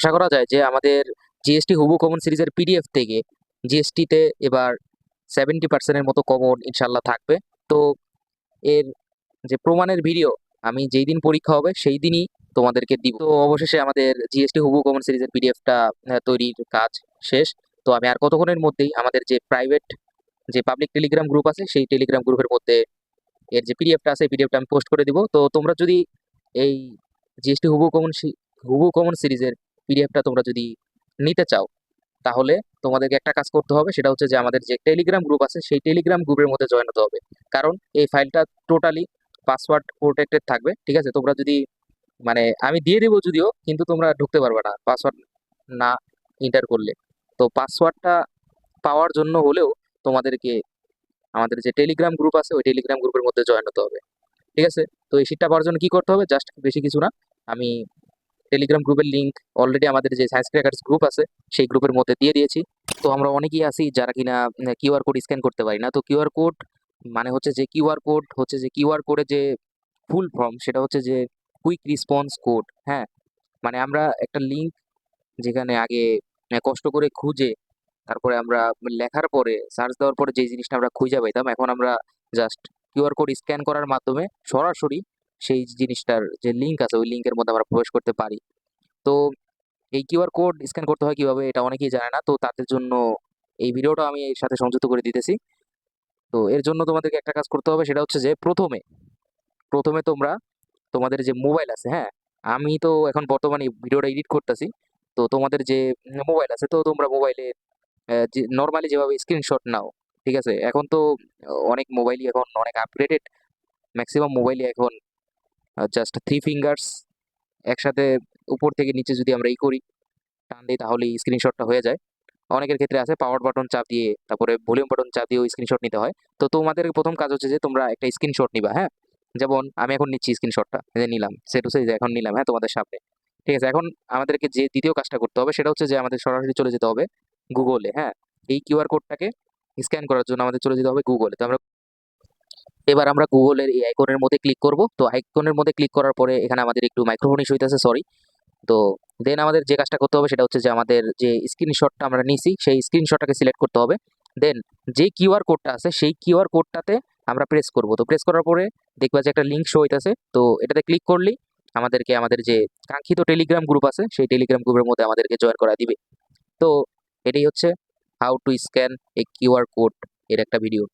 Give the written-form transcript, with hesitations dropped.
আশা করা যায় যে আমাদের জিএসটি হুবু কমন সিরিজের পিডিএফ থেকে জিএসটিতে এবার 70% মতো কমন ইনশাল্লাহ থাকবে। তো এর যে প্রমাণের ভিডিও আমি যেই দিন পরীক্ষা হবে সেই দিনই তোমাদেরকে দিব। তো অবশেষে আমাদের জিএসটি হুবু কমন সিরিজের পিডিএফটা তৈরির কাজ শেষ। তো আমি আর কতক্ষণের মধ্যেই আমাদের যে প্রাইভেট যে পাবলিক টেলিগ্রাম গ্রুপ আছে সেই টেলিগ্রাম গ্রুপের মধ্যে এর যে পিডিএফটা আছে পিডিএফটা আমি পোস্ট করে দিব। তো তোমরা যদি এই জিএসটি হুবু কমন সিরিজের পিডিএফটা তোমরা যদি নিতে চাও তাহলে তোমাদেরকে একটা কাজ করতে হবে, সেটা হচ্ছে যে আমাদের যে টেলিগ্রাম গ্রুপ আছে সেই টেলিগ্রাম গ্রুপের মধ্যে জয়েন হতে হবে। কারণ এই ফাইলটা টোটালি পাসওয়ার্ড প্রোটেক্টেড থাকবে, ঠিক আছে? তোমরা যদি মানে আমি দিয়ে দেবো যদিও, কিন্তু তোমরা ঢুকতে পারবে না পাসওয়ার্ড না এন্টার করলে। তো পাসওয়ার্ডটা পাওয়ার জন্য হলেও তোমাদেরকে আমাদের যে টেলিগ্রাম গ্রুপ আছে ওই টেলিগ্রাম গ্রুপের মধ্যে জয়েন হতে হবে, ঠিক আছে? তো এই শীটটা পাওয়ার জন্য কি করতে হবে, জাস্ট বেশি কিছু না। আমি টেলিগ্রাম গ্রুপের লিংক অলরেডি আমাদের যে সায়েন্স ক্র্যাকার্স গ্রুপ আছে সেই গ্রুপের মধ্যে দিয়ে দিয়েছি। তো আমরা অনেকেই আছি যারা কিনা কিউআর কোড স্ক্যান করতে পারি না। তো কিউআর কোড মানে হচ্ছে যে কিউআর কোডের যে ফুল ফর্ম সেটা হচ্ছে যে কুইক রেসপন্স কোড। হ্যাঁ, মানে আমরা একটা লিংক যেখানে আগে কষ্ট করে খুঁজে তারপরে আমরা লেখার পরে সার্চ দেওয়ার পরে যে জিনিসটা আমরা খুঁজে পাইতাম, এখন আমরা জাস্ট কিউআর কোড স্ক্যান করার মাধ্যমে সরাসরি সেই জিনিসটার যে লিংক আছে ওই লিংকের মধ্যে আমরা প্রবেশ করতে পারি। তো এই কিউআর কোড স্ক্যান করতে হয় কিভাবে এটা অনেকেই জানে না। তো তাদের জন্য এই ভিডিওটা আমি এর সাথে সংযুক্ত করে দিতেছি। তো এর জন্য তোমাদেরকে একটা কাজ করতে হবে, সেটা হচ্ছে যে প্রথমে প্রথমে তোমরা তোমাদের যে মোবাইল আছে, হ্যাঁ, আমি তো এখন বর্তমানে ভিডিওটা এডিট করতেছি। তো তোমাদের যে মোবাইল আছে তো তোমরা মোবাইলে যে নর্মালি যেভাবে স্ক্রিনশট নাও, ঠিক আছে? এখন তো অনেক মোবাইলই এখন অনেক আপগ্রেডেড। ম্যাক্সিমাম মোবাইলই এখন জাস্ট 3 ফিঙ্গার্স একসাথে উপর থেকে নিচে যদি আমরা করি, টান দিই, তাহলেই স্ক্রিনশটটা হয়ে যায়। অনেকের ক্ষেত্রে আছে পাওয়ার বাটন চাপ দিয়ে তারপরে ভলিউম বাটন চাপ দিয়েও স্ক্রিনশট নিতে হয়। তো তোমাদের প্রথম কাজ হচ্ছে যে তোমরা একটা স্ক্রিনশট নিবা, হ্যাঁ? যেমন আমি এখন নিচ্ছি স্ক্রিনশটটা, এই যে নিলাম, সেট হচ্ছে যে এখন নিলাম, হ্যাঁ, তোমাদের সামনে। ঠিক আছে, এখন আমাদেরকে যে দ্বিতীয় কাজটা করতে হবে সেটা হচ্ছে যে আমাদের সরাসরি চলে যেতে হবে গুগলে। হ্যাঁ, এই কিউআর কোডটাকে স্ক্যান করার জন্য আমাদের চলে যেতে হবে গুগলে। তো আমরা এবার আমরা গুগলের এই আইকনের মধ্যে ক্লিক করব। তো আইকনের মধ্যে ক্লিক করার পরে এখানে আমাদের একটু মাইক্রোফোন ইস্যু হইতেছে, সরি। তো দেন আমাদের যে কাজটা করতে হবে সেটা হচ্ছে যে আমাদের যে স্ক্রিনশটটা আমরা নিছি সেই স্ক্রিনশটটাকে সিলেক্ট করতে হবে। দেন যে কিউআর কোডটা আছে সেই কিউআর কোডটাতে আমরা প্রেস করব। তো প্রেস করার পরে দেখবা যে একটা লিঙ্ক শো হইতাছে, তো এটাতে ক্লিক করলেই আমাদেরকে আমাদের যে কাঙ্ক্ষিত টেলিগ্রাম গ্রুপ আছে সেই টেলিগ্রাম গ্রুপের মধ্যে আমাদেরকে জয়েন করা দিবে। তো এটাই হচ্ছে how to scan A QR code এর একটা ভিডিও।